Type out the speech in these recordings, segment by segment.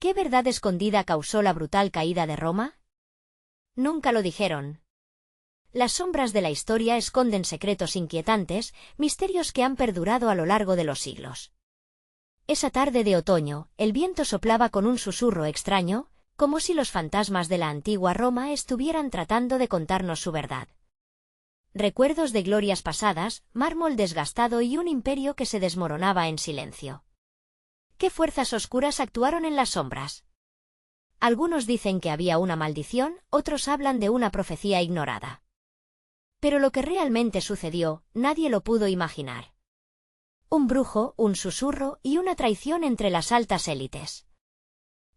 ¿Qué verdad escondida causó la brutal caída de Roma? Nunca lo dijeron. Las sombras de la historia esconden secretos inquietantes, misterios que han perdurado a lo largo de los siglos. Esa tarde de otoño, el viento soplaba con un susurro extraño, como si los fantasmas de la antigua Roma estuvieran tratando de contarnos su verdad. Recuerdos de glorias pasadas, mármol desgastado y un imperio que se desmoronaba en silencio. ¿Qué fuerzas oscuras actuaron en las sombras? Algunos dicen que había una maldición, otros hablan de una profecía ignorada. Pero lo que realmente sucedió, nadie lo pudo imaginar. Un brujo, un susurro y una traición entre las altas élites.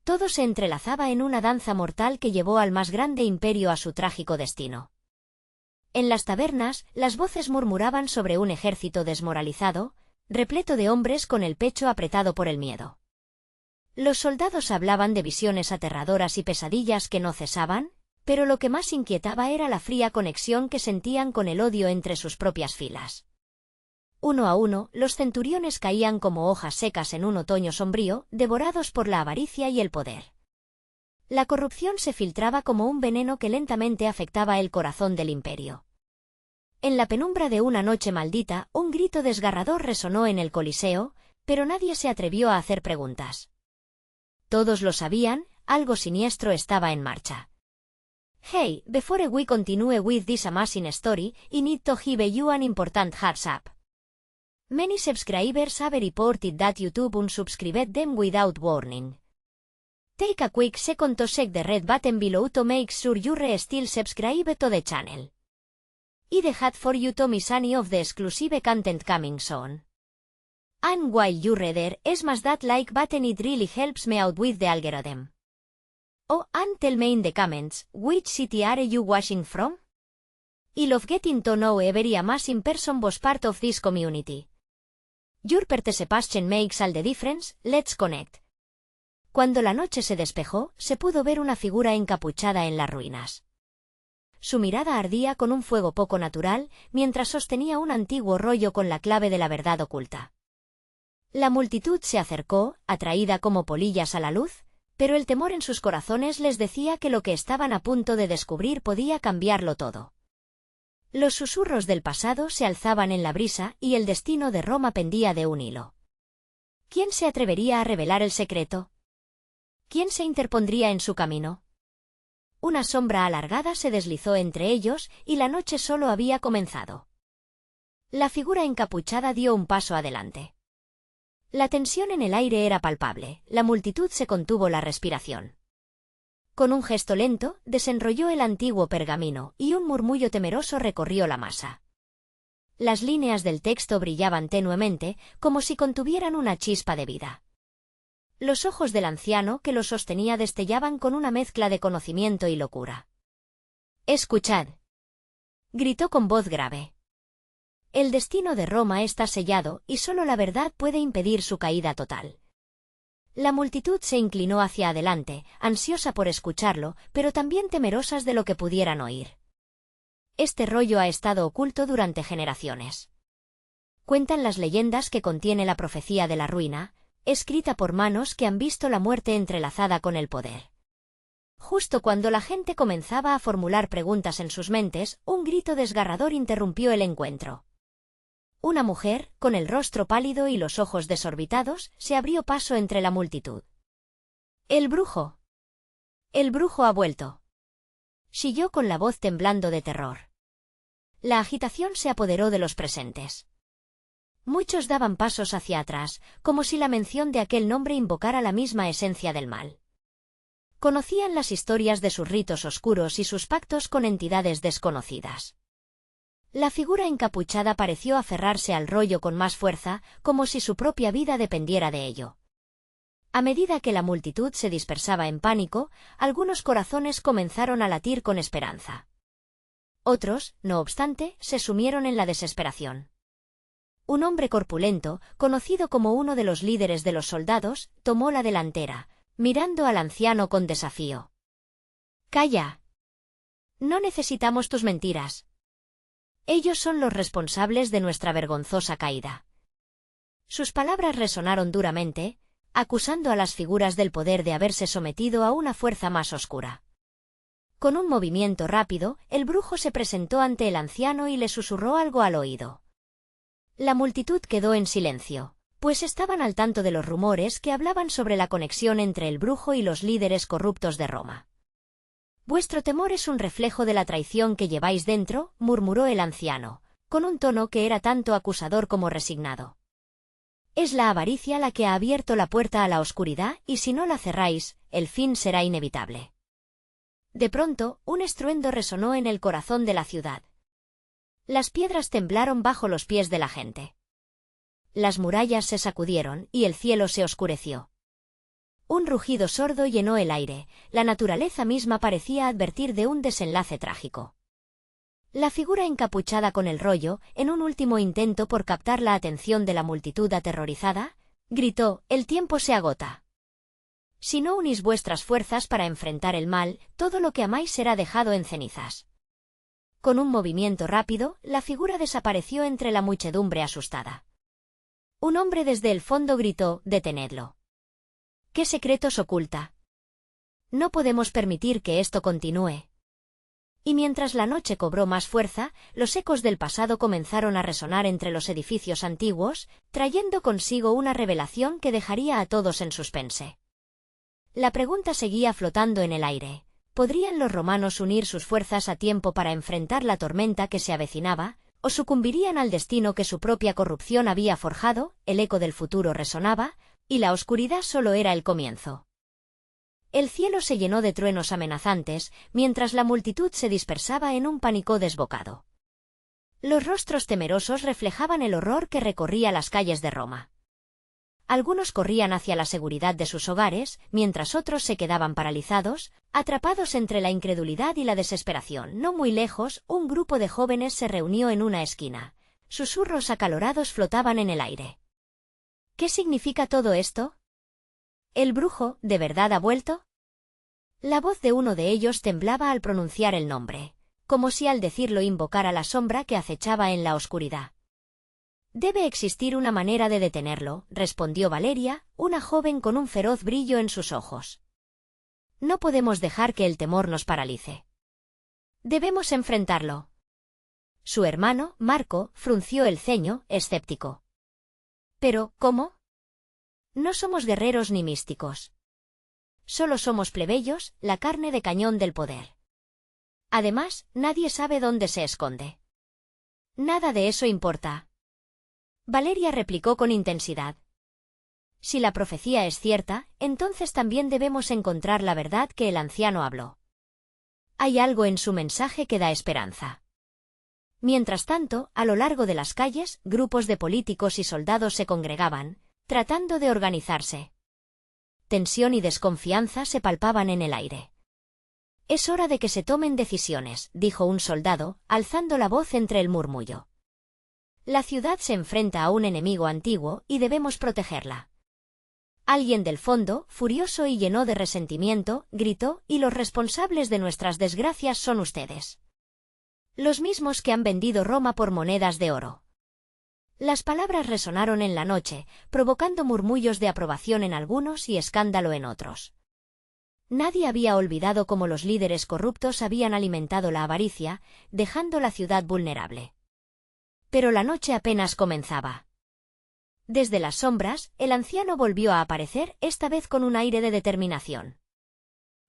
Todo se entrelazaba en una danza mortal que llevó al más grande imperio a su trágico destino. En las tabernas, las voces murmuraban sobre un ejército desmoralizado, repleto de hombres con el pecho apretado por el miedo. Los soldados hablaban de visiones aterradoras y pesadillas que no cesaban, pero lo que más inquietaba era la fría conexión que sentían con el odio entre sus propias filas. Uno a uno, los centuriones caían como hojas secas en un otoño sombrío, devorados por la avaricia y el poder. La corrupción se filtraba como un veneno que lentamente afectaba el corazón del imperio. En la penumbra de una noche maldita, un grito desgarrador resonó en el Coliseo, pero nadie se atrevió a hacer preguntas. Todos lo sabían, algo siniestro estaba en marcha. Hey, before we continue with this amazing story, I need to give you an important heads up. Many subscribers have reported that YouTube unsubscribed them without warning. Take a quick second to check the red button below to make sure you're still subscribed to the channel. I'd hate for you to miss any of the exclusive content coming soon. And while you reader, smash that like button, it really helps me out with the algorithm. Oh, and tell me in the comments, which city are you watching from? I love getting to know every amazing person was part of this community. Your participation makes all the difference, let's connect. Cuando la noche se despejó, se pudo ver una figura encapuchada en las ruinas. Su mirada ardía con un fuego poco natural, mientras sostenía un antiguo rollo con la clave de la verdad oculta. La multitud se acercó, atraída como polillas a la luz, pero el temor en sus corazones les decía que lo que estaban a punto de descubrir podía cambiarlo todo. Los susurros del pasado se alzaban en la brisa y el destino de Roma pendía de un hilo. ¿Quién se atrevería a revelar el secreto? ¿Quién se interpondría en su camino? Una sombra alargada se deslizó entre ellos y la noche solo había comenzado. La figura encapuchada dio un paso adelante. La tensión en el aire era palpable, la multitud se contuvo la respiración. Con un gesto lento, desenrolló el antiguo pergamino y un murmullo temeroso recorrió la masa. Las líneas del texto brillaban tenuemente, como si contuvieran una chispa de vida. Los ojos del anciano que lo sostenía destellaban con una mezcla de conocimiento y locura. «Escuchad», gritó con voz grave. «El destino de Roma está sellado y solo la verdad puede impedir su caída total». La multitud se inclinó hacia adelante, ansiosa por escucharlo, pero también temerosas de lo que pudieran oír. Este rollo ha estado oculto durante generaciones. Cuentan las leyendas que contiene la profecía de la ruina, escrita por manos que han visto la muerte entrelazada con el poder. Justo cuando la gente comenzaba a formular preguntas en sus mentes, un grito desgarrador interrumpió el encuentro. Una mujer, con el rostro pálido y los ojos desorbitados, se abrió paso entre la multitud. «¡El brujo! ¡El brujo ha vuelto!», chilló con la voz temblando de terror. La agitación se apoderó de los presentes. Muchos daban pasos hacia atrás, como si la mención de aquel nombre invocara la misma esencia del mal. Conocían las historias de sus ritos oscuros y sus pactos con entidades desconocidas. La figura encapuchada pareció aferrarse al rollo con más fuerza, como si su propia vida dependiera de ello. A medida que la multitud se dispersaba en pánico, algunos corazones comenzaron a latir con esperanza. Otros, no obstante, se sumieron en la desesperación. Un hombre corpulento, conocido como uno de los líderes de los soldados, tomó la delantera, mirando al anciano con desafío. «¡Calla! No necesitamos tus mentiras. Ellos son los responsables de nuestra vergonzosa caída». Sus palabras resonaron duramente, acusando a las figuras del poder de haberse sometido a una fuerza más oscura. Con un movimiento rápido, el brujo se presentó ante el anciano y le susurró algo al oído. La multitud quedó en silencio, pues estaban al tanto de los rumores que hablaban sobre la conexión entre el brujo y los líderes corruptos de Roma. «Vuestro temor es un reflejo de la traición que lleváis dentro», murmuró el anciano, con un tono que era tanto acusador como resignado. «Es la avaricia la que ha abierto la puerta a la oscuridad, y si no la cerráis, el fin será inevitable». De pronto, un estruendo resonó en el corazón de la ciudad. Las piedras temblaron bajo los pies de la gente. Las murallas se sacudieron y el cielo se oscureció. Un rugido sordo llenó el aire, la naturaleza misma parecía advertir de un desenlace trágico. La figura encapuchada con el rollo, en un último intento por captar la atención de la multitud aterrorizada, gritó: «El tiempo se agota. Si no unís vuestras fuerzas para enfrentar el mal, todo lo que amáis será dejado en cenizas». Con un movimiento rápido, la figura desapareció entre la muchedumbre asustada. Un hombre desde el fondo gritó: «Detenedlo. ¿Qué secretos oculta? No podemos permitir que esto continúe». Y mientras la noche cobró más fuerza, los ecos del pasado comenzaron a resonar entre los edificios antiguos, trayendo consigo una revelación que dejaría a todos en suspense. La pregunta seguía flotando en el aire. ¿Podrían los romanos unir sus fuerzas a tiempo para enfrentar la tormenta que se avecinaba, o sucumbirían al destino que su propia corrupción había forjado? El eco del futuro resonaba, y la oscuridad solo era el comienzo. El cielo se llenó de truenos amenazantes, mientras la multitud se dispersaba en un pánico desbocado. Los rostros temerosos reflejaban el horror que recorría las calles de Roma. Algunos corrían hacia la seguridad de sus hogares, mientras otros se quedaban paralizados, atrapados entre la incredulidad y la desesperación. No muy lejos, un grupo de jóvenes se reunió en una esquina. Susurros acalorados flotaban en el aire. ¿Qué significa todo esto? ¿El brujo, de verdad, ha vuelto? La voz de uno de ellos temblaba al pronunciar el nombre, como si al decirlo invocara la sombra que acechaba en la oscuridad. «Debe existir una manera de detenerlo», respondió Valeria, una joven con un feroz brillo en sus ojos. «No podemos dejar que el temor nos paralice. Debemos enfrentarlo». Su hermano, Marco, frunció el ceño, escéptico. «¿Pero cómo? No somos guerreros ni místicos. Solo somos plebeyos, la carne de cañón del poder. Además, nadie sabe dónde se esconde». «Nada de eso importa», Valeria replicó con intensidad. «Si la profecía es cierta, entonces también debemos encontrar la verdad que el anciano habló. Hay algo en su mensaje que da esperanza». Mientras tanto, a lo largo de las calles, grupos de políticos y soldados se congregaban, tratando de organizarse. Tensión y desconfianza se palpaban en el aire. «Es hora de que se tomen decisiones», dijo un soldado, alzando la voz entre el murmullo. «La ciudad se enfrenta a un enemigo antiguo y debemos protegerla». Alguien del fondo, furioso y lleno de resentimiento, gritó: «Y los responsables de nuestras desgracias son ustedes. Los mismos que han vendido Roma por monedas de oro». Las palabras resonaron en la noche, provocando murmullos de aprobación en algunos y escándalo en otros. Nadie había olvidado cómo los líderes corruptos habían alimentado la avaricia, dejando la ciudad vulnerable. Pero la noche apenas comenzaba. Desde las sombras, el anciano volvió a aparecer, esta vez con un aire de determinación.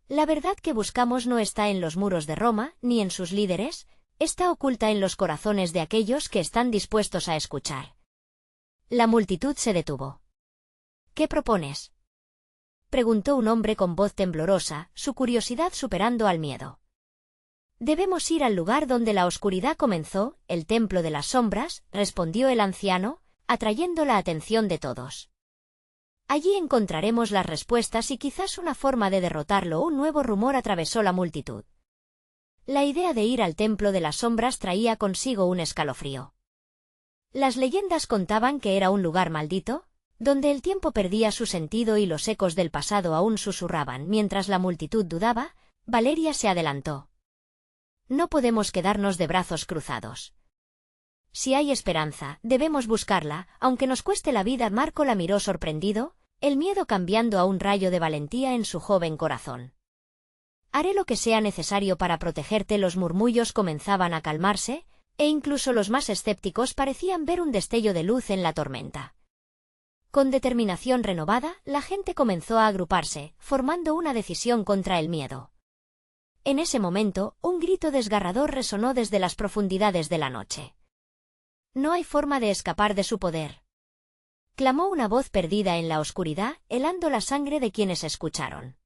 «La verdad que buscamos no está en los muros de Roma, ni en sus líderes, está oculta en los corazones de aquellos que están dispuestos a escuchar». La multitud se detuvo. «¿Qué propones?», preguntó un hombre con voz temblorosa, su curiosidad superando al miedo. «Debemos ir al lugar donde la oscuridad comenzó, el templo de las sombras», respondió el anciano, atrayendo la atención de todos. «Allí encontraremos las respuestas y quizás una forma de derrotarlo». Un nuevo rumor atravesó la multitud. La idea de ir al templo de las sombras traía consigo un escalofrío. Las leyendas contaban que era un lugar maldito, donde el tiempo perdía su sentido y los ecos del pasado aún susurraban. Mientras la multitud dudaba, Valeria se adelantó. «No podemos quedarnos de brazos cruzados. Si hay esperanza, debemos buscarla, aunque nos cueste la vida». Marco la miró sorprendido, el miedo cambiando a un rayo de valentía en su joven corazón. Haré lo que sea necesario para protegerte. Los murmullos comenzaban a calmarse, e incluso los más escépticos parecían ver un destello de luz en la tormenta. Con determinación renovada, la gente comenzó a agruparse, formando una decisión contra el miedo. En ese momento, un grito desgarrador resonó desde las profundidades de la noche. No hay forma de escapar de su poder, clamó una voz perdida en la oscuridad, helando la sangre de quienes escucharon.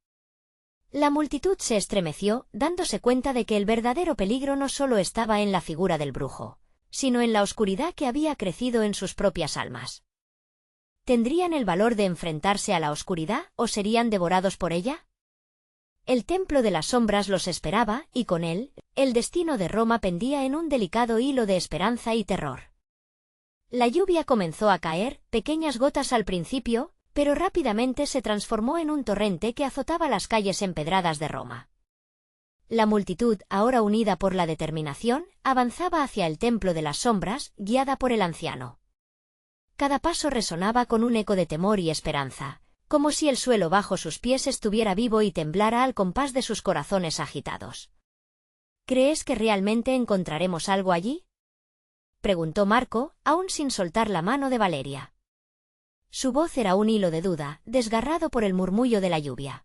La multitud se estremeció, dándose cuenta de que el verdadero peligro no solo estaba en la figura del brujo, sino en la oscuridad que había crecido en sus propias almas. ¿Tendrían el valor de enfrentarse a la oscuridad o serían devorados por ella? El templo de las sombras los esperaba, y con él, el destino de Roma pendía en un delicado hilo de esperanza y terror. La lluvia comenzó a caer, pequeñas gotas al principio, pero rápidamente se transformó en un torrente que azotaba las calles empedradas de Roma. La multitud, ahora unida por la determinación, avanzaba hacia el templo de las sombras, guiada por el anciano. Cada paso resonaba con un eco de temor y esperanza, como si el suelo bajo sus pies estuviera vivo y temblara al compás de sus corazones agitados. ¿Crees que realmente encontraremos algo allí?, preguntó Marco, aún sin soltar la mano de Valeria. Su voz era un hilo de duda, desgarrado por el murmullo de la lluvia.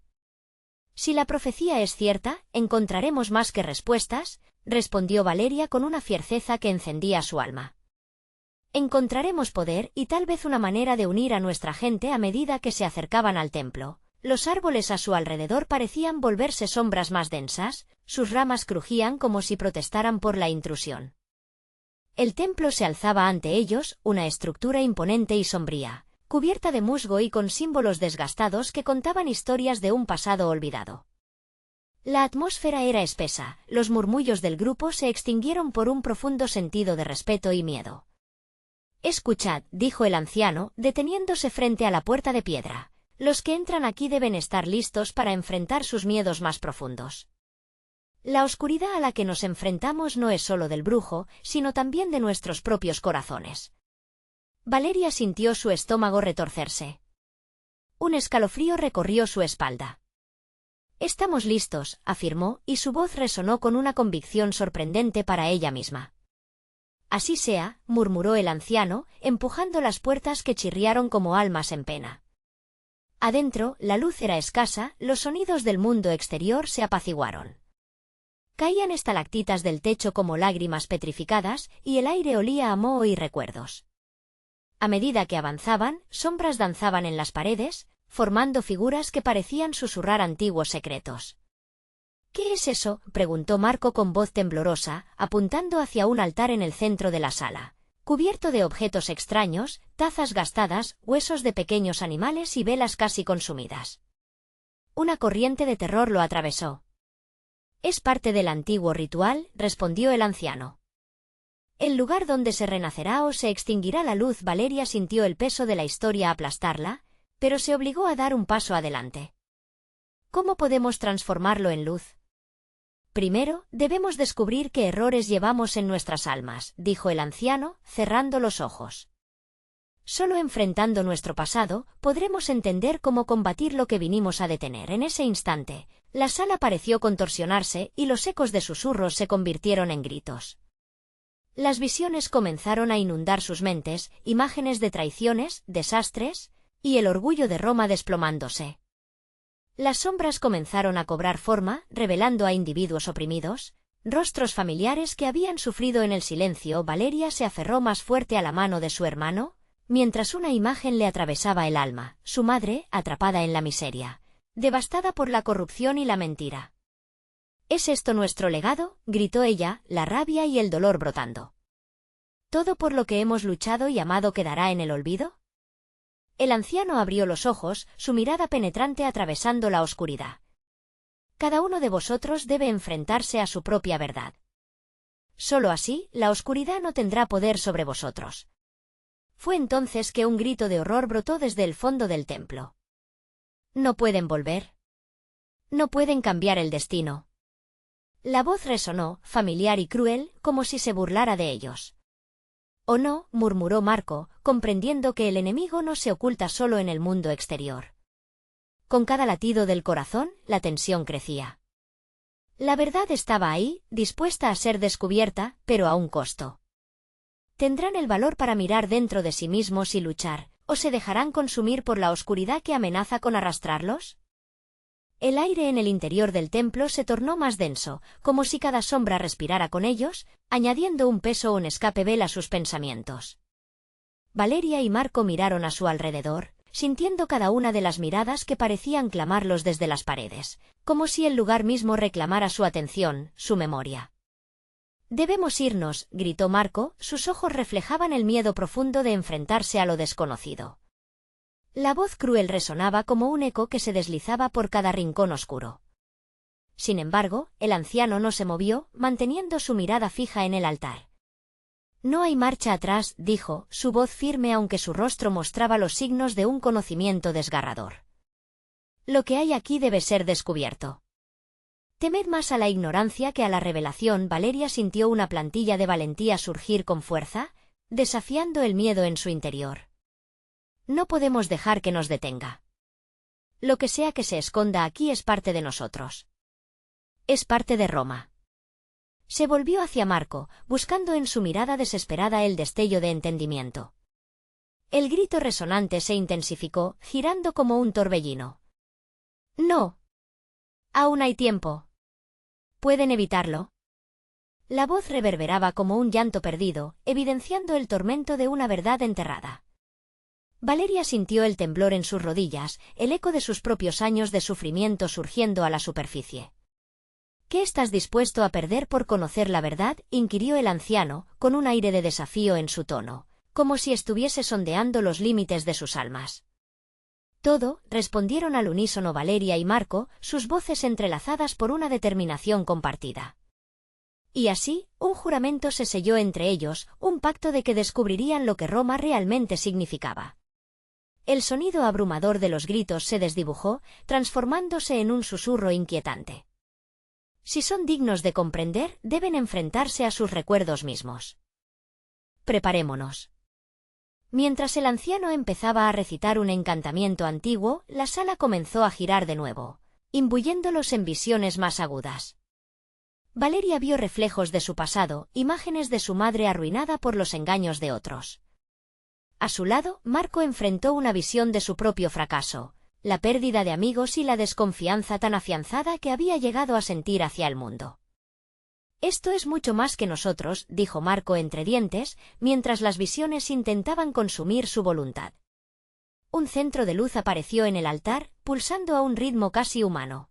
Si la profecía es cierta, encontraremos más que respuestas, respondió Valeria con una fiereza que encendía su alma. Encontraremos poder y tal vez una manera de unir a nuestra gente a medida que se acercaban al templo. Los árboles a su alrededor parecían volverse sombras más densas, sus ramas crujían como si protestaran por la intrusión. El templo se alzaba ante ellos, una estructura imponente y sombría, cubierta de musgo y con símbolos desgastados que contaban historias de un pasado olvidado. La atmósfera era espesa, los murmullos del grupo se extinguieron por un profundo sentido de respeto y miedo. «Escuchad», dijo el anciano, deteniéndose frente a la puerta de piedra. «Los que entran aquí deben estar listos para enfrentar sus miedos más profundos. La oscuridad a la que nos enfrentamos no es solo del brujo, sino también de nuestros propios corazones». Valeria sintió su estómago retorcerse. Un escalofrío recorrió su espalda. «Estamos listos», afirmó, y su voz resonó con una convicción sorprendente para ella misma. «Así sea», murmuró el anciano, empujando las puertas que chirriaron como almas en pena. Adentro, la luz era escasa, los sonidos del mundo exterior se apaciguaron. Caían estalactitas del techo como lágrimas petrificadas, y el aire olía a moho y recuerdos. A medida que avanzaban, sombras danzaban en las paredes, formando figuras que parecían susurrar antiguos secretos. «¿Qué es eso?», preguntó Marco con voz temblorosa, apuntando hacia un altar en el centro de la sala, cubierto de objetos extraños, tazas gastadas, huesos de pequeños animales y velas casi consumidas. Una corriente de terror lo atravesó. «Es parte del antiguo ritual», respondió el anciano. «El lugar donde se renacerá o se extinguirá la luz». Valeria sintió el peso de la historia aplastarla, pero se obligó a dar un paso adelante. «¿Cómo podemos transformarlo en luz?». «Primero, debemos descubrir qué errores llevamos en nuestras almas», dijo el anciano, cerrando los ojos. «Solo enfrentando nuestro pasado, podremos entender cómo combatir lo que vinimos a detener». En ese instante, la sala pareció contorsionarse y los ecos de susurros se convirtieron en gritos. Las visiones comenzaron a inundar sus mentes, imágenes de traiciones, desastres, y el orgullo de Roma desplomándose. Las sombras comenzaron a cobrar forma, revelando a individuos oprimidos, rostros familiares que habían sufrido en el silencio. Valeria se aferró más fuerte a la mano de su hermano, mientras una imagen le atravesaba el alma, su madre, atrapada en la miseria, devastada por la corrupción y la mentira. «¿Es esto nuestro legado?», gritó ella, la rabia y el dolor brotando. «¿Todo por lo que hemos luchado y amado quedará en el olvido?». El anciano abrió los ojos, su mirada penetrante atravesando la oscuridad. «Cada uno de vosotros debe enfrentarse a su propia verdad. Solo así, la oscuridad no tendrá poder sobre vosotros». Fue entonces que un grito de horror brotó desde el fondo del templo. «No pueden volver. No pueden cambiar el destino». La voz resonó, familiar y cruel, como si se burlara de ellos. «Oh no», murmuró Marco, comprendiendo que el enemigo no se oculta solo en el mundo exterior. Con cada latido del corazón, la tensión crecía. La verdad estaba ahí, dispuesta a ser descubierta, pero a un costo. ¿Tendrán el valor para mirar dentro de sí mismos y luchar, o se dejarán consumir por la oscuridad que amenaza con arrastrarlos? El aire en el interior del templo se tornó más denso, como si cada sombra respirara con ellos, añadiendo un peso o un escape a sus pensamientos. Valeria y Marco miraron a su alrededor, sintiendo cada una de las miradas que parecían clamarlos desde las paredes, como si el lugar mismo reclamara su atención, su memoria. «Debemos irnos», gritó Marco, sus ojos reflejaban el miedo profundo de enfrentarse a lo desconocido. La voz cruel resonaba como un eco que se deslizaba por cada rincón oscuro. Sin embargo, el anciano no se movió, manteniendo su mirada fija en el altar. «No hay marcha atrás», dijo, su voz firme aunque su rostro mostraba los signos de un conocimiento desgarrador. «Lo que hay aquí debe ser descubierto». Temed más a la ignorancia que a la revelación. Valeria sintió una plantilla de valentía surgir con fuerza, desafiando el miedo en su interior. No podemos dejar que nos detenga. Lo que sea que se esconda aquí es parte de nosotros. Es parte de Roma. Se volvió hacia Marco, buscando en su mirada desesperada el destello de entendimiento. El grito resonante se intensificó, girando como un torbellino. «No. Aún hay tiempo. ¿Pueden evitarlo?» La voz reverberaba como un llanto perdido, evidenciando el tormento de una verdad enterrada. Valeria sintió el temblor en sus rodillas, el eco de sus propios años de sufrimiento surgiendo a la superficie. «¿Qué estás dispuesto a perder por conocer la verdad?», inquirió el anciano, con un aire de desafío en su tono, como si estuviese sondeando los límites de sus almas. «Todo», respondieron al unísono Valeria y Marco, sus voces entrelazadas por una determinación compartida. Y así, un juramento se selló entre ellos, un pacto de que descubrirían lo que Roma realmente significaba. El sonido abrumador de los gritos se desdibujó, transformándose en un susurro inquietante. Si son dignos de comprender, deben enfrentarse a sus recuerdos mismos. Preparémonos. Mientras el anciano empezaba a recitar un encantamiento antiguo, la sala comenzó a girar de nuevo, imbuyéndolos en visiones más agudas. Valeria vio reflejos de su pasado, imágenes de su madre arruinada por los engaños de otros. A su lado, Marco enfrentó una visión de su propio fracaso, la pérdida de amigos y la desconfianza tan afianzada que había llegado a sentir hacia el mundo. «Esto es mucho más que nosotros», dijo Marco entre dientes, mientras las visiones intentaban consumir su voluntad. Un centro de luz apareció en el altar, pulsando a un ritmo casi humano.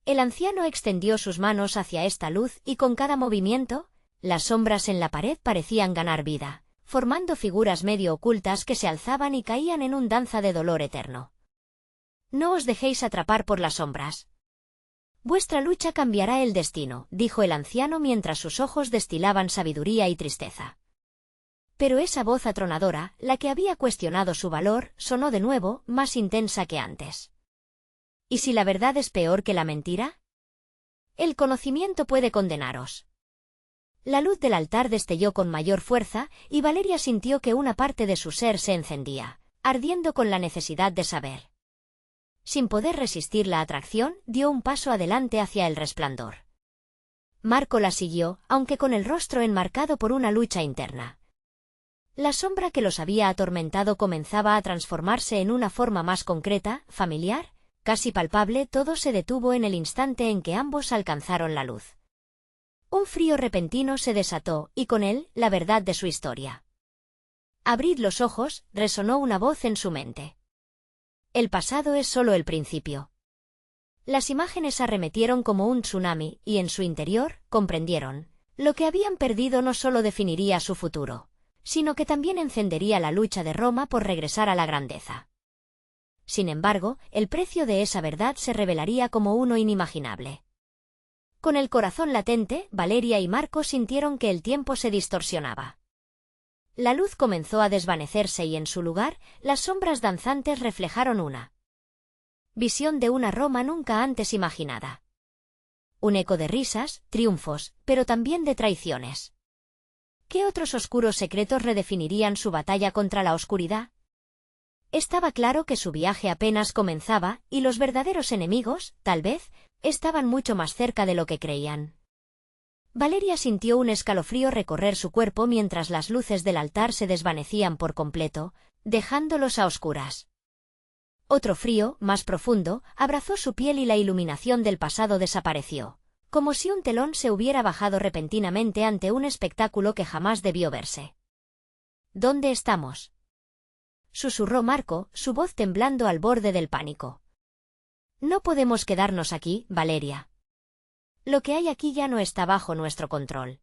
El anciano extendió sus manos hacia esta luz y con cada movimiento, las sombras en la pared parecían ganar vida, formando figuras medio ocultas que se alzaban y caían en un danza de dolor eterno. «No os dejéis atrapar por las sombras. Vuestra lucha cambiará el destino», dijo el anciano mientras sus ojos destilaban sabiduría y tristeza. Pero esa voz atronadora, la que había cuestionado su valor, sonó de nuevo, más intensa que antes. ¿Y si la verdad es peor que la mentira? El conocimiento puede condenaros. La luz del altar destelló con mayor fuerza, y Valeria sintió que una parte de su ser se encendía, ardiendo con la necesidad de saber. Sin poder resistir la atracción, dio un paso adelante hacia el resplandor. Marco la siguió, aunque con el rostro enmarcado por una lucha interna. La sombra que los había atormentado comenzaba a transformarse en una forma más concreta, familiar, casi palpable. Todo se detuvo en el instante en que ambos alcanzaron la luz. Un frío repentino se desató, y con él, la verdad de su historia. «Abrid los ojos», resonó una voz en su mente. «El pasado es solo el principio». Las imágenes arremetieron como un tsunami, y en su interior, comprendieron. Lo que habían perdido no solo definiría su futuro, sino que también encendería la lucha de Roma por regresar a la grandeza. Sin embargo, el precio de esa verdad se revelaría como uno inimaginable. Con el corazón latente, Valeria y Marco sintieron que el tiempo se distorsionaba. La luz comenzó a desvanecerse y en su lugar, las sombras danzantes reflejaron una visión de una Roma nunca antes imaginada. Un eco de risas, triunfos, pero también de traiciones. ¿Qué otros oscuros secretos redefinirían su batalla contra la oscuridad? Estaba claro que su viaje apenas comenzaba, y los verdaderos enemigos, tal vez, estaban mucho más cerca de lo que creían. Valeria sintió un escalofrío recorrer su cuerpo mientras las luces del altar se desvanecían por completo, dejándolos a oscuras. Otro frío, más profundo, abrazó su piel y la iluminación del pasado desapareció, como si un telón se hubiera bajado repentinamente ante un espectáculo que jamás debió verse. ¿Dónde estamos?, susurró Marco, su voz temblando al borde del pánico. No podemos quedarnos aquí, Valeria. Lo que hay aquí ya no está bajo nuestro control.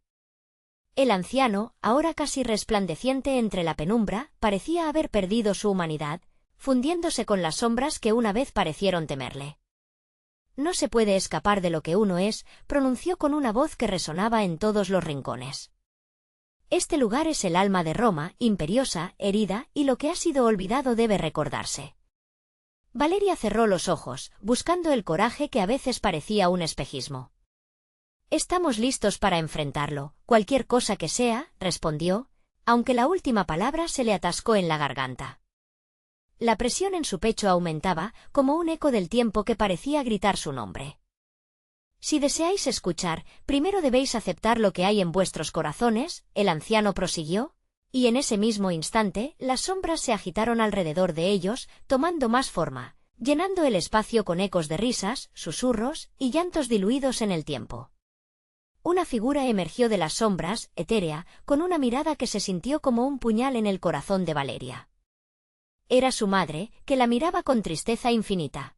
El anciano, ahora casi resplandeciente entre la penumbra, parecía haber perdido su humanidad, fundiéndose con las sombras que una vez parecieron temerle. No se puede escapar de lo que uno es, pronunció con una voz que resonaba en todos los rincones. Este lugar es el alma de Roma, imperiosa, herida, y lo que ha sido olvidado debe recordarse. Valeria cerró los ojos, buscando el coraje que a veces parecía un espejismo. Estamos listos para enfrentarlo, cualquier cosa que sea, respondió, aunque la última palabra se le atascó en la garganta. La presión en su pecho aumentaba, como un eco del tiempo que parecía gritar su nombre. Si deseáis escuchar, primero debéis aceptar lo que hay en vuestros corazones, el anciano prosiguió, y en ese mismo instante, las sombras se agitaron alrededor de ellos, tomando más forma, llenando el espacio con ecos de risas, susurros y llantos diluidos en el tiempo. Una figura emergió de las sombras, etérea, con una mirada que se sintió como un puñal en el corazón de Valeria. Era su madre, que la miraba con tristeza infinita.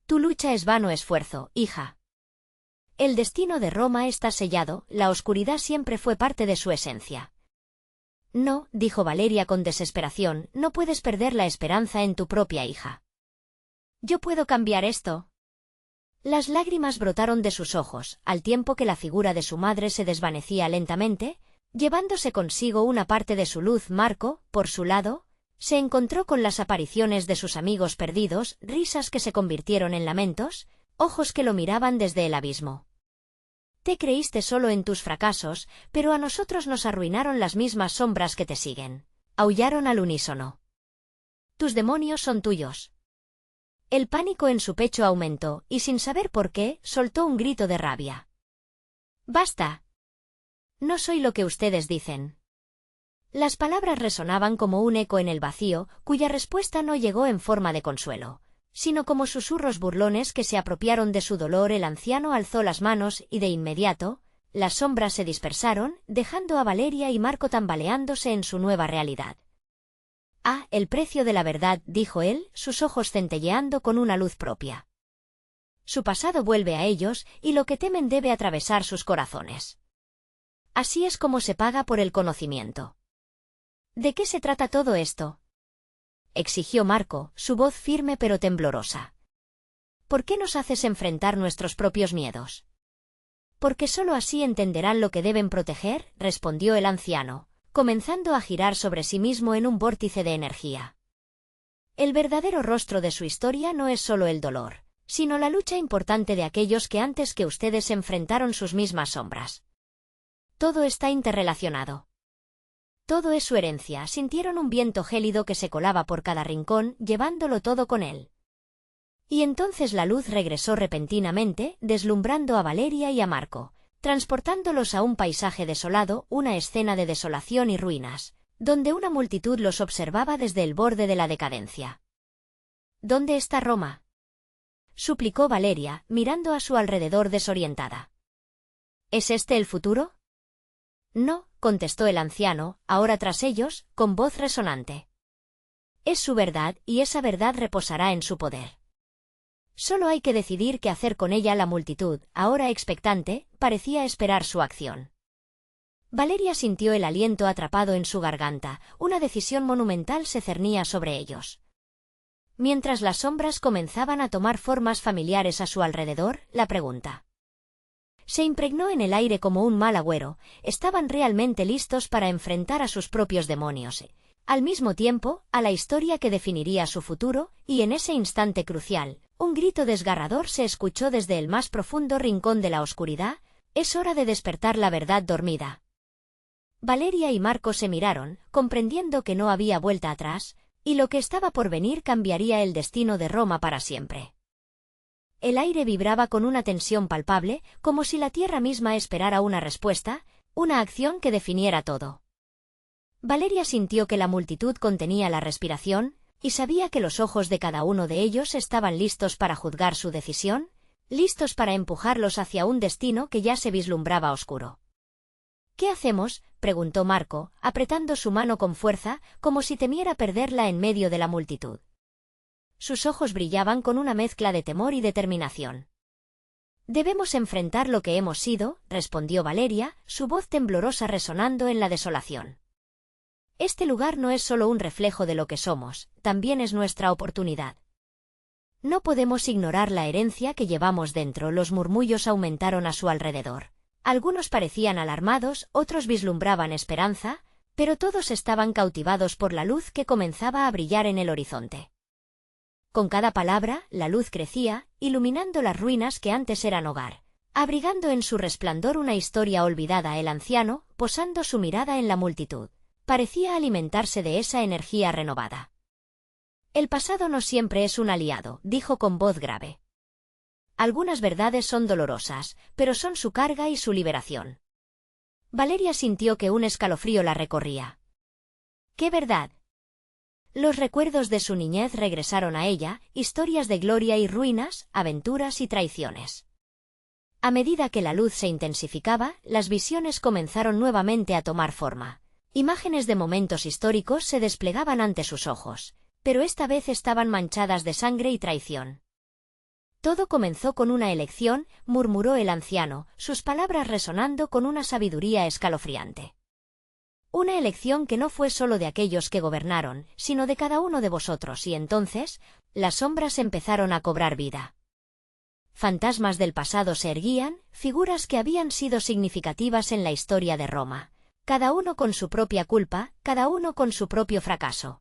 Tu lucha es vano esfuerzo, hija. El destino de Roma está sellado, la oscuridad siempre fue parte de su esencia. No, dijo Valeria con desesperación, no puedes perder la esperanza en tu propia hija. Yo puedo cambiar esto. Las lágrimas brotaron de sus ojos, al tiempo que la figura de su madre se desvanecía lentamente, llevándose consigo una parte de su luz. Marco, por su lado, se encontró con las apariciones de sus amigos perdidos, risas que se convirtieron en lamentos, ojos que lo miraban desde el abismo. Te creíste solo en tus fracasos, pero a nosotros nos arruinaron las mismas sombras que te siguen. Aullaron al unísono. Tus demonios son tuyos. El pánico en su pecho aumentó, y sin saber por qué, soltó un grito de rabia. ¡Basta! No soy lo que ustedes dicen. Las palabras resonaban como un eco en el vacío, cuya respuesta no llegó en forma de consuelo, sino como susurros burlones que se apropiaron de su dolor. El anciano alzó las manos y de inmediato, las sombras se dispersaron, dejando a Valeria y Marco tambaleándose en su nueva realidad. Ah, el precio de la verdad, dijo él, sus ojos centelleando con una luz propia. Su pasado vuelve a ellos, y lo que temen debe atravesar sus corazones. Así es como se paga por el conocimiento. ¿De qué se trata todo esto?, exigió Marco, su voz firme pero temblorosa. ¿Por qué nos haces enfrentar nuestros propios miedos? Porque sólo así entenderán lo que deben proteger, respondió el anciano, comenzando a girar sobre sí mismo en un vórtice de energía. El verdadero rostro de su historia no es solo el dolor, sino la lucha importante de aquellos que antes que ustedes enfrentaron sus mismas sombras. Todo está interrelacionado. Todo es su herencia. Sintieron un viento gélido que se colaba por cada rincón, llevándolo todo con él. Y entonces la luz regresó repentinamente, deslumbrando a Valeria y a Marco, transportándolos a un paisaje desolado, una escena de desolación y ruinas, donde una multitud los observaba desde el borde de la decadencia. ¿Dónde está Roma?, suplicó Valeria, mirando a su alrededor desorientada. ¿Es este el futuro? No, contestó el anciano, ahora tras ellos, con voz resonante. Es su verdad, y esa verdad reposará en su poder. Solo hay que decidir qué hacer con ella. La multitud, ahora expectante, parecía esperar su acción. Valeria sintió el aliento atrapado en su garganta, una decisión monumental se cernía sobre ellos. Mientras las sombras comenzaban a tomar formas familiares a su alrededor, la pregunta se impregnó en el aire como un mal agüero. Estaban realmente listos para enfrentar a sus propios demonios, al mismo tiempo, a la historia que definiría su futuro, y en ese instante crucial, un grito desgarrador se escuchó desde el más profundo rincón de la oscuridad: es hora de despertar la verdad dormida. Valeria y Marco se miraron, comprendiendo que no había vuelta atrás, y lo que estaba por venir cambiaría el destino de Roma para siempre. El aire vibraba con una tensión palpable, como si la tierra misma esperara una respuesta, una acción que definiera todo. Valeria sintió que la multitud contenía la respiración, y sabía que los ojos de cada uno de ellos estaban listos para juzgar su decisión, listos para empujarlos hacia un destino que ya se vislumbraba oscuro. —¿Qué hacemos? —preguntó Marco, apretando su mano con fuerza, como si temiera perderla en medio de la multitud. Sus ojos brillaban con una mezcla de temor y determinación. —Debemos enfrentar lo que hemos sido —respondió Valeria, su voz temblorosa resonando en la desolación. Este lugar no es solo un reflejo de lo que somos, también es nuestra oportunidad. No podemos ignorar la herencia que llevamos dentro. Los murmullos aumentaron a su alrededor. Algunos parecían alarmados, otros vislumbraban esperanza, pero todos estaban cautivados por la luz que comenzaba a brillar en el horizonte. Con cada palabra, la luz crecía, iluminando las ruinas que antes eran hogar, abrigando en su resplandor una historia olvidada. El anciano, posando su mirada en la multitud, parecía alimentarse de esa energía renovada. El pasado no siempre es un aliado, dijo con voz grave. Algunas verdades son dolorosas, pero son su carga y su liberación. Valeria sintió que un escalofrío la recorría. ¿Qué verdad? Los recuerdos de su niñez regresaron a ella, historias de gloria y ruinas, aventuras y traiciones. A medida que la luz se intensificaba, las visiones comenzaron nuevamente a tomar forma. Imágenes de momentos históricos se desplegaban ante sus ojos, pero esta vez estaban manchadas de sangre y traición. Todo comenzó con una elección, murmuró el anciano, sus palabras resonando con una sabiduría escalofriante. Una elección que no fue solo de aquellos que gobernaron, sino de cada uno de vosotros, y entonces, las sombras empezaron a cobrar vida. Fantasmas del pasado se erguían, figuras que habían sido significativas en la historia de Roma, cada uno con su propia culpa, cada uno con su propio fracaso.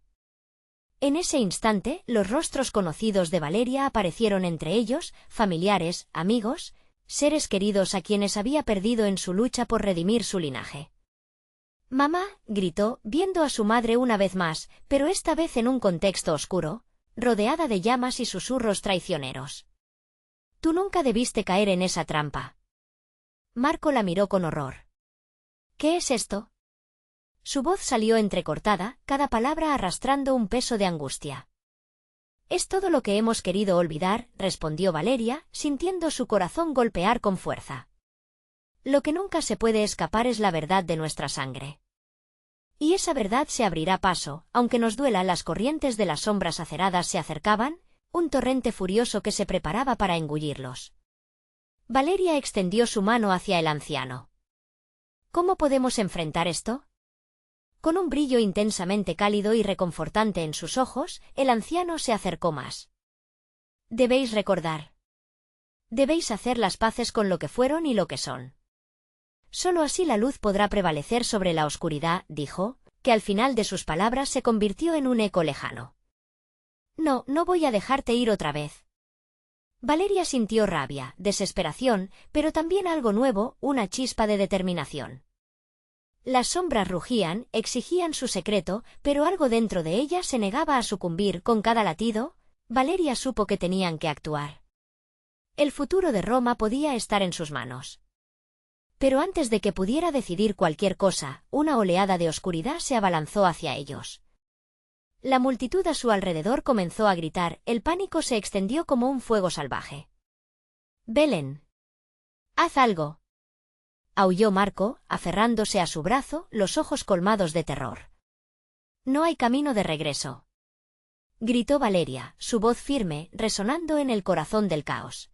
En ese instante, los rostros conocidos de Valeria aparecieron entre ellos, familiares, amigos, seres queridos a quienes había perdido en su lucha por redimir su linaje. «Mamá», gritó, viendo a su madre una vez más, pero esta vez en un contexto oscuro, rodeada de llamas y susurros traicioneros. «Tú nunca debiste caer en esa trampa». Marco la miró con horror. «¿Qué es esto?». Su voz salió entrecortada, cada palabra arrastrando un peso de angustia. «Es todo lo que hemos querido olvidar», respondió Valeria, sintiendo su corazón golpear con fuerza. «Lo que nunca se puede escapar es la verdad de nuestra sangre. Y esa verdad se abrirá paso, aunque nos duela». Las corrientes de las sombras aceradas se acercaban, un torrente furioso que se preparaba para engullirlos. Valeria extendió su mano hacia el anciano. «¿Cómo podemos enfrentar esto?». Con un brillo intensamente cálido y reconfortante en sus ojos, el anciano se acercó más. «Debéis recordar. Debéis hacer las paces con lo que fueron y lo que son. Solo así la luz podrá prevalecer sobre la oscuridad», dijo, que al final de sus palabras se convirtió en un eco lejano. «No, no voy a dejarte ir otra vez». Valeria sintió rabia, desesperación, pero también algo nuevo, una chispa de determinación. Las sombras rugían, exigían su secreto, pero algo dentro de ella se negaba a sucumbir. Con cada latido, Valeria supo que tenían que actuar. El futuro de Roma podía estar en sus manos. Pero antes de que pudiera decidir cualquier cosa, una oleada de oscuridad se abalanzó hacia ellos. La multitud a su alrededor comenzó a gritar, el pánico se extendió como un fuego salvaje. «Belén, haz algo», aulló Marco, aferrándose a su brazo, los ojos colmados de terror. «No hay camino de regreso», gritó Valeria, su voz firme, resonando en el corazón del caos.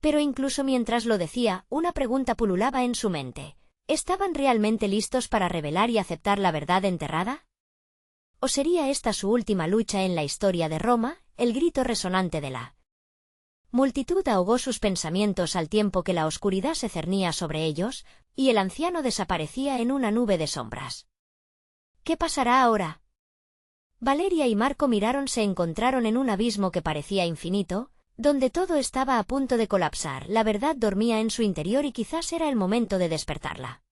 Pero incluso mientras lo decía, una pregunta pululaba en su mente. ¿Estaban realmente listos para revelar y aceptar la verdad enterrada? ¿O sería esta su última lucha en la historia de Roma? El grito resonante de la multitud ahogó sus pensamientos al tiempo que la oscuridad se cernía sobre ellos, y el anciano desaparecía en una nube de sombras. ¿Qué pasará ahora? Valeria y Marco se encontraron en un abismo que parecía infinito, donde todo estaba a punto de colapsar. La verdad dormía en su interior y quizás era el momento de despertarla.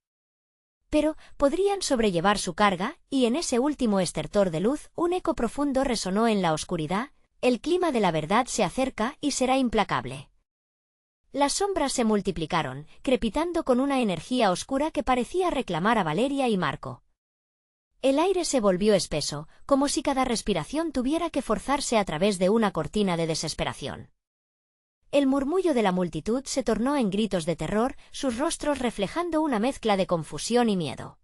Pero podrían sobrellevar su carga, y en ese último estertor de luz un eco profundo resonó en la oscuridad: el clima de la verdad se acerca y será implacable. Las sombras se multiplicaron, crepitando con una energía oscura que parecía reclamar a Valeria y Marco. El aire se volvió espeso, como si cada respiración tuviera que forzarse a través de una cortina de desesperación. El murmullo de la multitud se tornó en gritos de terror, sus rostros reflejando una mezcla de confusión y miedo.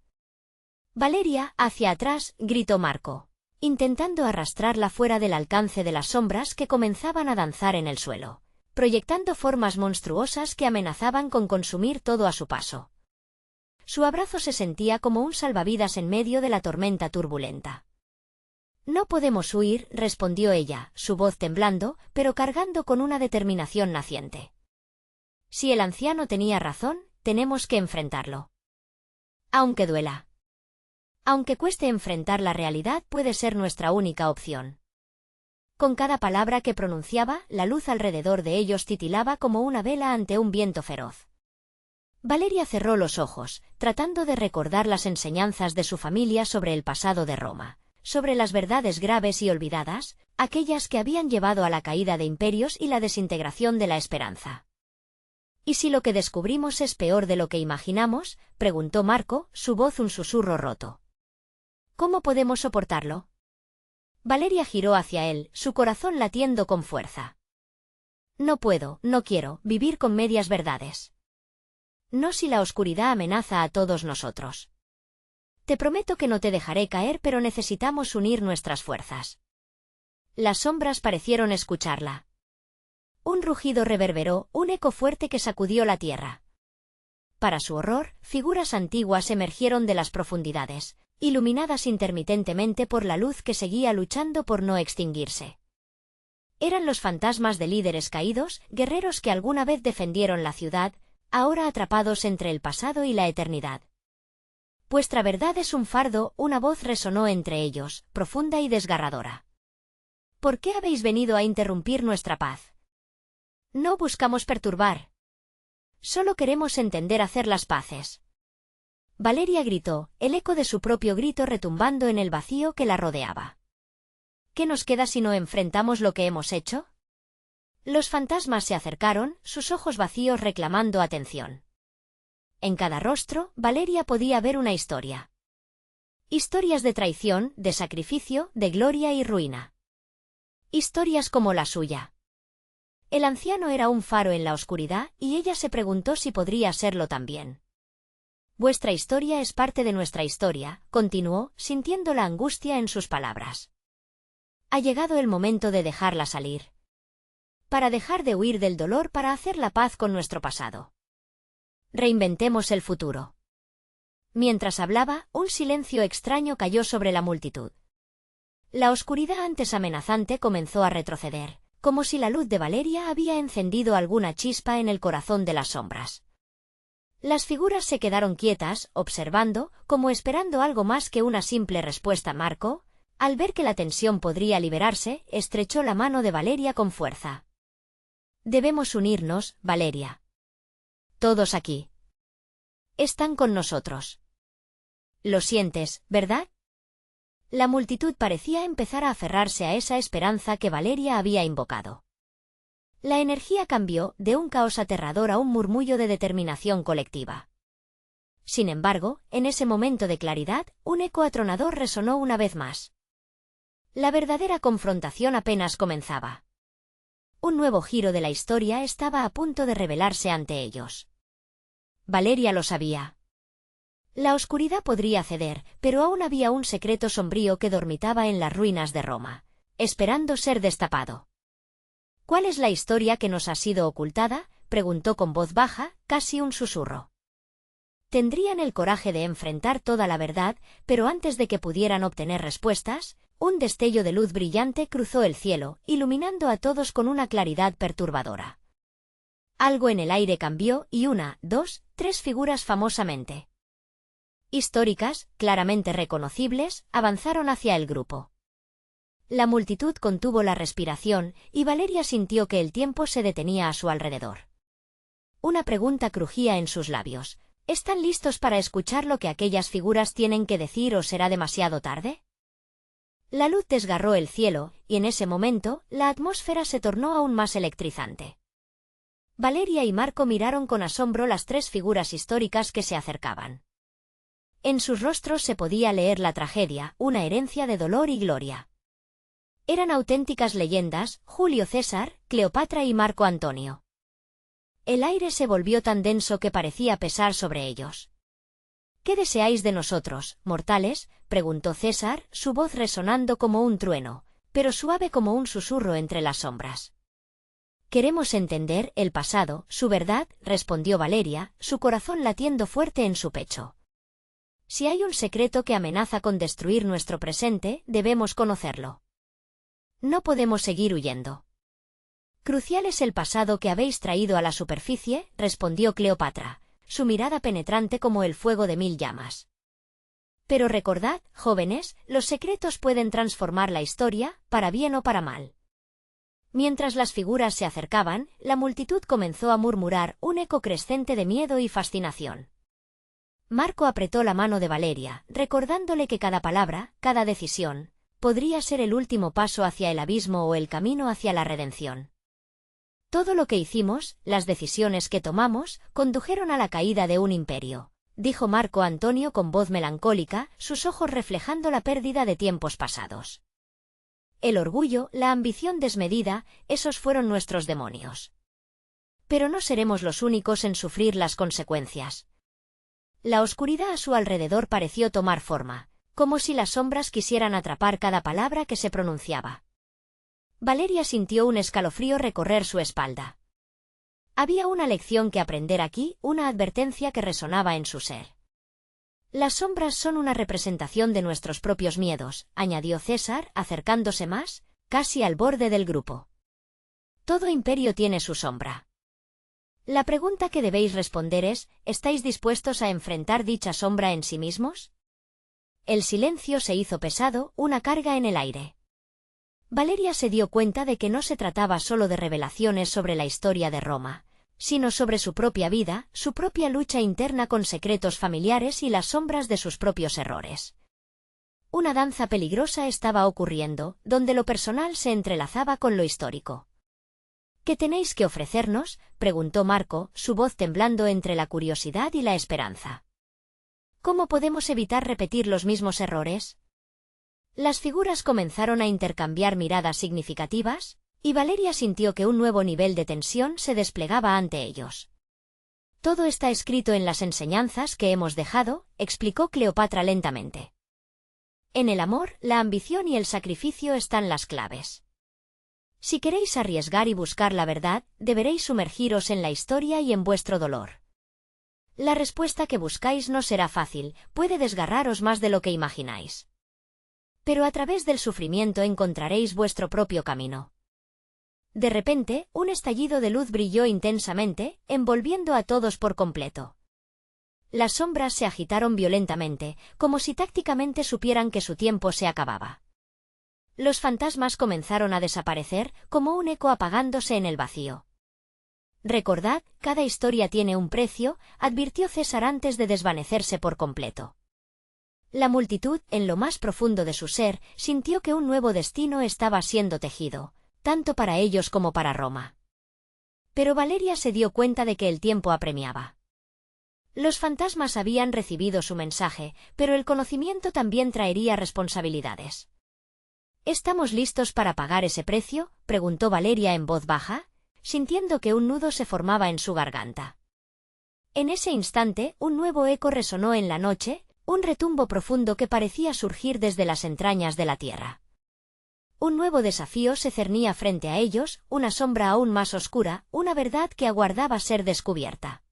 «Valeria, hacia atrás», gritó Marco, intentando arrastrarla fuera del alcance de las sombras que comenzaban a danzar en el suelo, proyectando formas monstruosas que amenazaban con consumir todo a su paso. Su abrazo se sentía como un salvavidas en medio de la tormenta turbulenta. «No podemos huir», respondió ella, su voz temblando, pero cargando con una determinación naciente. «Si el anciano tenía razón, tenemos que enfrentarlo. Aunque duela. Aunque cueste enfrentar la realidad, puede ser nuestra única opción». Con cada palabra que pronunciaba, la luz alrededor de ellos titilaba como una vela ante un viento feroz. Valeria cerró los ojos, tratando de recordar las enseñanzas de su familia sobre el pasado de Roma, sobre las verdades graves y olvidadas, aquellas que habían llevado a la caída de imperios y la desintegración de la esperanza. «¿Y si lo que descubrimos es peor de lo que imaginamos?», preguntó Marco, su voz un susurro roto. «¿Cómo podemos soportarlo?». Valeria giró hacia él, su corazón latiendo con fuerza. «No puedo, no quiero, vivir con medias verdades. No si la oscuridad amenaza a todos nosotros. Te prometo que no te dejaré caer, pero necesitamos unir nuestras fuerzas». Las sombras parecieron escucharla. Un rugido reverberó, un eco fuerte que sacudió la tierra. Para su horror, figuras antiguas emergieron de las profundidades, iluminadas intermitentemente por la luz que seguía luchando por no extinguirse. Eran los fantasmas de líderes caídos, guerreros que alguna vez defendieron la ciudad, ahora atrapados entre el pasado y la eternidad. «Vuestra verdad es un fardo», una voz resonó entre ellos, profunda y desgarradora. «¿Por qué habéis venido a interrumpir nuestra paz? No buscamos perturbar. Solo queremos entender, hacer las paces». Valeria gritó, el eco de su propio grito retumbando en el vacío que la rodeaba. «¿Qué nos queda si no enfrentamos lo que hemos hecho?». Los fantasmas se acercaron, sus ojos vacíos reclamando atención. En cada rostro, Valeria podía ver una historia. Historias de traición, de sacrificio, de gloria y ruina. Historias como la suya. El anciano era un faro en la oscuridad, y ella se preguntó si podría serlo también. «Vuestra historia es parte de nuestra historia», continuó, sintiendo la angustia en sus palabras. «Ha llegado el momento de dejarla salir. Para dejar de huir del dolor, para hacer la paz con nuestro pasado. Reinventemos el futuro». Mientras hablaba, un silencio extraño cayó sobre la multitud. La oscuridad antes amenazante comenzó a retroceder, como si la luz de Valeria había encendido alguna chispa en el corazón de las sombras. Las figuras se quedaron quietas, observando, como esperando algo más que una simple respuesta. Marco, al ver que la tensión podría liberarse, estrechó la mano de Valeria con fuerza. «Debemos unirnos, Valeria. Todos aquí. Están con nosotros. Lo sientes, ¿verdad?». La multitud parecía empezar a aferrarse a esa esperanza que Valeria había invocado. La energía cambió, de un caos aterrador a un murmullo de determinación colectiva. Sin embargo, en ese momento de claridad, un eco atronador resonó una vez más. La verdadera confrontación apenas comenzaba. Un nuevo giro de la historia estaba a punto de revelarse ante ellos. Valeria lo sabía. La oscuridad podría ceder, pero aún había un secreto sombrío que dormitaba en las ruinas de Roma, esperando ser destapado. «¿Cuál es la historia que nos ha sido ocultada?», preguntó con voz baja, casi un susurro. Tendrían el coraje de enfrentar toda la verdad, pero antes de que pudieran obtener respuestas, un destello de luz brillante cruzó el cielo, iluminando a todos con una claridad perturbadora. Algo en el aire cambió y una, dos, tres figuras famosamente históricas, claramente reconocibles, avanzaron hacia el grupo. La multitud contuvo la respiración, y Valeria sintió que el tiempo se detenía a su alrededor. Una pregunta crujía en sus labios. ¿Están listos para escuchar lo que aquellas figuras tienen que decir o será demasiado tarde? La luz desgarró el cielo, y en ese momento, la atmósfera se tornó aún más electrizante. Valeria y Marco miraron con asombro las tres figuras históricas que se acercaban. En sus rostros se podía leer la tragedia, una herencia de dolor y gloria. Eran auténticas leyendas, Julio César, Cleopatra y Marco Antonio. El aire se volvió tan denso que parecía pesar sobre ellos. ¿Qué deseáis de nosotros, mortales?, preguntó César, su voz resonando como un trueno, pero suave como un susurro entre las sombras. Queremos entender el pasado, su verdad, respondió Valeria, su corazón latiendo fuerte en su pecho. Si hay un secreto que amenaza con destruir nuestro presente, debemos conocerlo. No podemos seguir huyendo. Crucial es el pasado que habéis traído a la superficie, respondió Cleopatra, su mirada penetrante como el fuego de 1000 llamas. Pero recordad, jóvenes, los secretos pueden transformar la historia, para bien o para mal. Mientras las figuras se acercaban, la multitud comenzó a murmurar, un eco creciente de miedo y fascinación. Marco apretó la mano de Valeria, recordándole que cada palabra, cada decisión, podría ser el último paso hacia el abismo o el camino hacia la redención. Todo lo que hicimos, las decisiones que tomamos, condujeron a la caída de un imperio, dijo Marco Antonio con voz melancólica, sus ojos reflejando la pérdida de tiempos pasados. El orgullo, la ambición desmedida, esos fueron nuestros demonios. Pero no seremos los únicos en sufrir las consecuencias. La oscuridad a su alrededor pareció tomar forma, como si las sombras quisieran atrapar cada palabra que se pronunciaba. Valeria sintió un escalofrío recorrer su espalda. Había una lección que aprender aquí, una advertencia que resonaba en su ser. Las sombras son una representación de nuestros propios miedos, añadió César, acercándose más, casi al borde del grupo. Todo imperio tiene su sombra. La pregunta que debéis responder es, ¿estáis dispuestos a enfrentar dicha sombra en sí mismos? El silencio se hizo pesado, una carga en el aire. Valeria se dio cuenta de que no se trataba solo de revelaciones sobre la historia de Roma, sino sobre su propia vida, su propia lucha interna con secretos familiares y las sombras de sus propios errores. Una danza peligrosa estaba ocurriendo, donde lo personal se entrelazaba con lo histórico. ¿Qué tenéis que ofrecernos?, preguntó Marco, su voz temblando entre la curiosidad y la esperanza. ¿Cómo podemos evitar repetir los mismos errores? Las figuras comenzaron a intercambiar miradas significativas, y Valeria sintió que un nuevo nivel de tensión se desplegaba ante ellos. Todo está escrito en las enseñanzas que hemos dejado, explicó Cleopatra lentamente. En el amor, la ambición y el sacrificio están las claves. Si queréis arriesgar y buscar la verdad, deberéis sumergiros en la historia y en vuestro dolor. La respuesta que buscáis no será fácil, puede desgarraros más de lo que imagináis. Pero a través del sufrimiento encontraréis vuestro propio camino. De repente, un estallido de luz brilló intensamente, envolviendo a todos por completo. Las sombras se agitaron violentamente, como si tácticamente supieran que su tiempo se acababa. Los fantasmas comenzaron a desaparecer, como un eco apagándose en el vacío. Recordad, cada historia tiene un precio, advirtió César antes de desvanecerse por completo. La multitud, en lo más profundo de su ser, sintió que un nuevo destino estaba siendo tejido, tanto para ellos como para Roma. Pero Valeria se dio cuenta de que el tiempo apremiaba. Los fantasmas habían recibido su mensaje, pero el conocimiento también traería responsabilidades. ¿Estamos listos para pagar ese precio?, preguntó Valeria en voz baja, sintiendo que un nudo se formaba en su garganta. En ese instante, un nuevo eco resonó en la noche, un retumbo profundo que parecía surgir desde las entrañas de la tierra. Un nuevo desafío se cernía frente a ellos, una sombra aún más oscura, una verdad que aguardaba ser descubierta.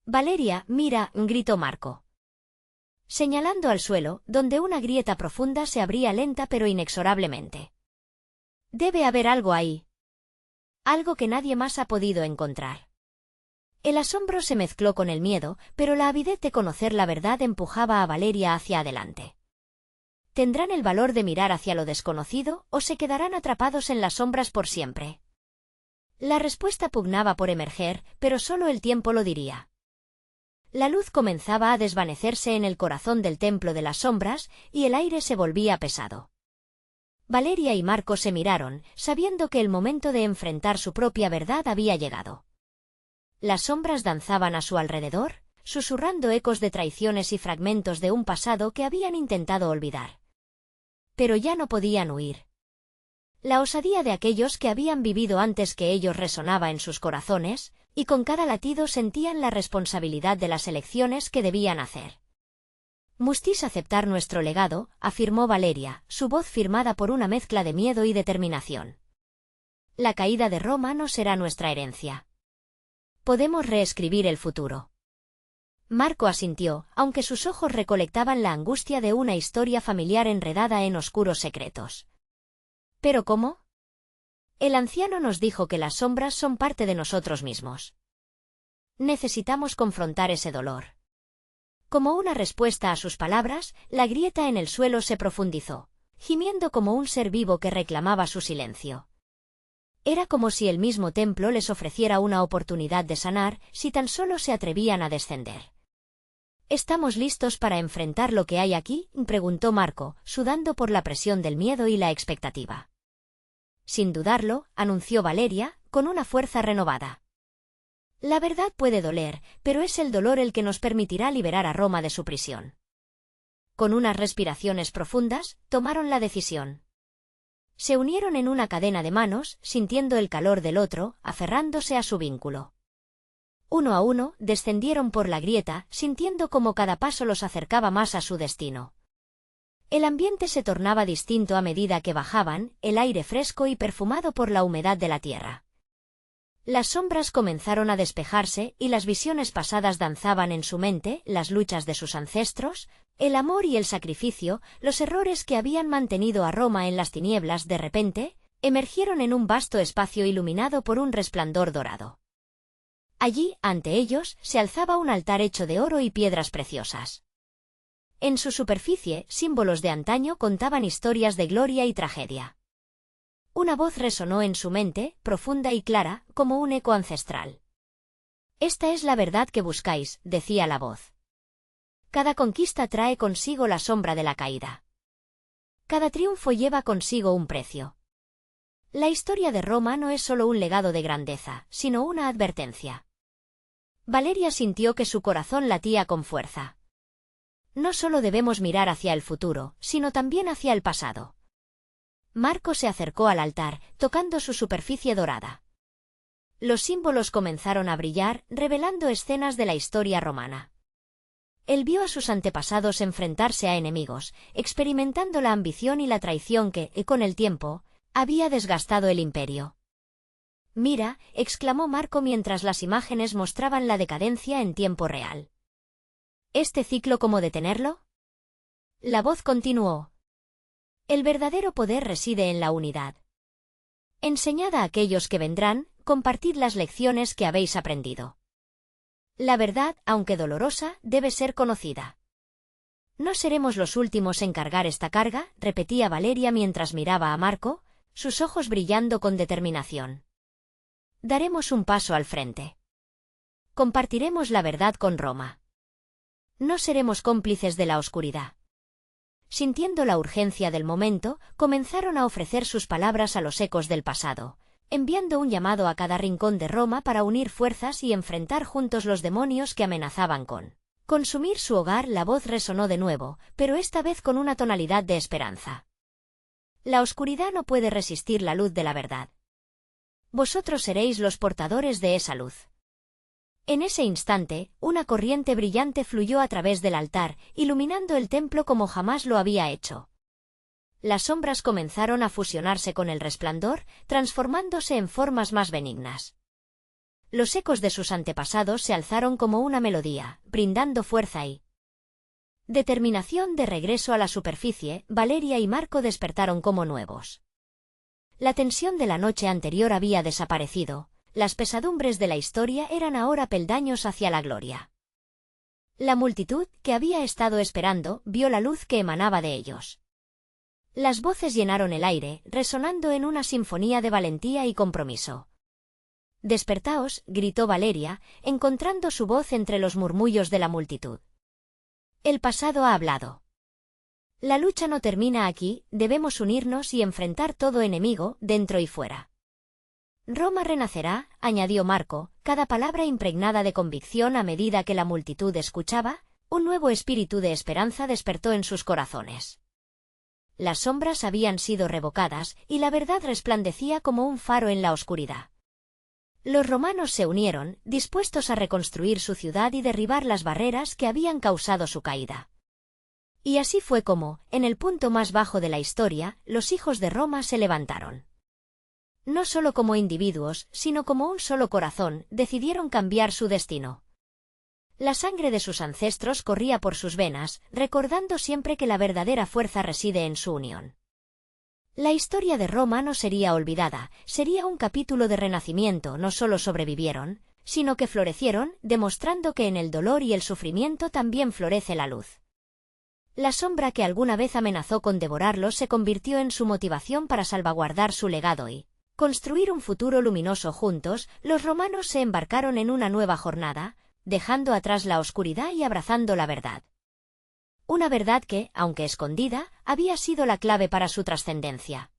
«Valeria, mira», gritó Marco, señalando al suelo, donde una grieta profunda se abría lenta pero inexorablemente. «Debe haber algo ahí. Algo que nadie más ha podido encontrar». El asombro se mezcló con el miedo, pero la avidez de conocer la verdad empujaba a Valeria hacia adelante. ¿Tendrán el valor de mirar hacia lo desconocido, o se quedarán atrapados en las sombras por siempre? La respuesta pugnaba por emerger, pero solo el tiempo lo diría. La luz comenzaba a desvanecerse en el corazón del templo de las sombras, y el aire se volvía pesado. Valeria y Marco se miraron, sabiendo que el momento de enfrentar su propia verdad había llegado. Las sombras danzaban a su alrededor, susurrando ecos de traiciones y fragmentos de un pasado que habían intentado olvidar. Pero ya no podían huir. La osadía de aquellos que habían vivido antes que ellos resonaba en sus corazones, y con cada latido sentían la responsabilidad de las elecciones que debían hacer. «Mustis aceptar nuestro legado», afirmó Valeria, su voz firmada por una mezcla de miedo y determinación. «La caída de Roma no será nuestra herencia. Podemos reescribir el futuro». Marco asintió, aunque sus ojos recolectaban la angustia de una historia familiar enredada en oscuros secretos. «¿Pero cómo?» «El anciano nos dijo que las sombras son parte de nosotros mismos. Necesitamos confrontar ese dolor». Como una respuesta a sus palabras, la grieta en el suelo se profundizó, gimiendo como un ser vivo que reclamaba su silencio. Era como si el mismo templo les ofreciera una oportunidad de sanar, si tan solo se atrevían a descender. «¿Estamos listos para enfrentar lo que hay aquí?», preguntó Marco, sudando por la presión del miedo y la expectativa. «Sin dudarlo», anunció Valeria, con una fuerza renovada. «La verdad puede doler, pero es el dolor el que nos permitirá liberar a Roma de su prisión». Con unas respiraciones profundas, tomaron la decisión. Se unieron en una cadena de manos, sintiendo el calor del otro, aferrándose a su vínculo. Uno a uno, descendieron por la grieta, sintiendo cómo cada paso los acercaba más a su destino. El ambiente se tornaba distinto a medida que bajaban, el aire fresco y perfumado por la humedad de la tierra. Las sombras comenzaron a despejarse y las visiones pasadas danzaban en su mente, las luchas de sus ancestros, el amor y el sacrificio, los errores que habían mantenido a Roma en las tinieblas de repente, emergieron en un vasto espacio iluminado por un resplandor dorado. Allí, ante ellos, se alzaba un altar hecho de oro y piedras preciosas. En su superficie, símbolos de antaño contaban historias de gloria y tragedia. Una voz resonó en su mente, profunda y clara, como un eco ancestral. «Esta es la verdad que buscáis», decía la voz. «Cada conquista trae consigo la sombra de la caída. Cada triunfo lleva consigo un precio. La historia de Roma no es solo un legado de grandeza, sino una advertencia». Valeria sintió que su corazón latía con fuerza. «No solo debemos mirar hacia el futuro, sino también hacia el pasado». Marco se acercó al altar, tocando su superficie dorada. Los símbolos comenzaron a brillar, revelando escenas de la historia romana. Él vio a sus antepasados enfrentarse a enemigos, experimentando la ambición y la traición que, con el tiempo, había desgastado el imperio. «Mira», exclamó Marco mientras las imágenes mostraban la decadencia en tiempo real. «¿Este ciclo cómo detenerlo?». La voz continuó. «El verdadero poder reside en la unidad. Enseñad a aquellos que vendrán, compartid las lecciones que habéis aprendido. La verdad, aunque dolorosa, debe ser conocida». «No seremos los últimos en cargar esta carga», repetía Valeria mientras miraba a Marco, sus ojos brillando con determinación. «Daremos un paso al frente. Compartiremos la verdad con Roma. No seremos cómplices de la oscuridad». Sintiendo la urgencia del momento, comenzaron a ofrecer sus palabras a los ecos del pasado, enviando un llamado a cada rincón de Roma para unir fuerzas y enfrentar juntos los demonios que amenazaban con consumir su hogar. La voz resonó de nuevo, pero esta vez con una tonalidad de esperanza. «La oscuridad no puede resistir la luz de la verdad. Vosotros seréis los portadores de esa luz». En ese instante, una corriente brillante fluyó a través del altar, iluminando el templo como jamás lo había hecho. Las sombras comenzaron a fusionarse con el resplandor, transformándose en formas más benignas. Los ecos de sus antepasados se alzaron como una melodía, brindando fuerza y determinación. De regreso a la superficie, Valeria y Marco despertaron como nuevos. La tensión de la noche anterior había desaparecido. Las pesadumbres de la historia eran ahora peldaños hacia la gloria. La multitud, que había estado esperando, vio la luz que emanaba de ellos. Las voces llenaron el aire, resonando en una sinfonía de valentía y compromiso. Despertaos, gritó Valeria, encontrando su voz entre los murmullos de la multitud. El pasado ha hablado. La lucha no termina aquí, debemos unirnos y enfrentar todo enemigo, dentro y fuera. Roma renacerá, añadió Marco, cada palabra impregnada de convicción a medida que la multitud escuchaba, un nuevo espíritu de esperanza despertó en sus corazones. Las sombras habían sido revocadas, y la verdad resplandecía como un faro en la oscuridad. Los romanos se unieron, dispuestos a reconstruir su ciudad y derribar las barreras que habían causado su caída. Y así fue como, en el punto más bajo de la historia, los hijos de Roma se levantaron. No solo como individuos, sino como un solo corazón, decidieron cambiar su destino. La sangre de sus ancestros corría por sus venas, recordando siempre que la verdadera fuerza reside en su unión. La historia de Roma no sería olvidada, sería un capítulo de renacimiento. No solo sobrevivieron, sino que florecieron, demostrando que en el dolor y el sufrimiento también florece la luz. La sombra que alguna vez amenazó con devorarlos se convirtió en su motivación para salvaguardar su legado y construir un futuro luminoso juntos. Los romanos se embarcaron en una nueva jornada, dejando atrás la oscuridad y abrazando la verdad. Una verdad que, aunque escondida, había sido la clave para su trascendencia.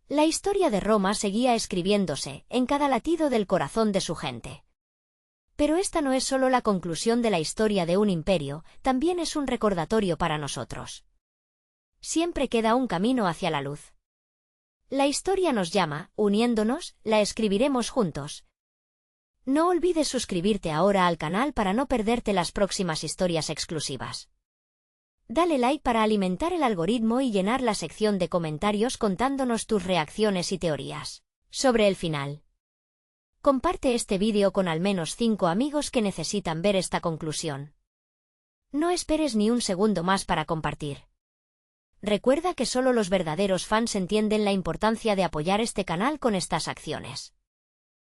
La historia de Roma seguía escribiéndose, en cada latido del corazón de su gente. Pero esta no es solo la conclusión de la historia de un imperio, también es un recordatorio para nosotros. Siempre queda un camino hacia la luz. La historia nos llama, uniéndonos, la escribiremos juntos. No olvides suscribirte ahora al canal para no perderte las próximas historias exclusivas. Dale like para alimentar el algoritmo y llenar la sección de comentarios contándonos tus reacciones y teorías sobre el final. Comparte este vídeo con al menos 5 amigos que necesitan ver esta conclusión. No esperes ni un segundo más para compartir. Recuerda que solo los verdaderos fans entienden la importancia de apoyar este canal con estas acciones.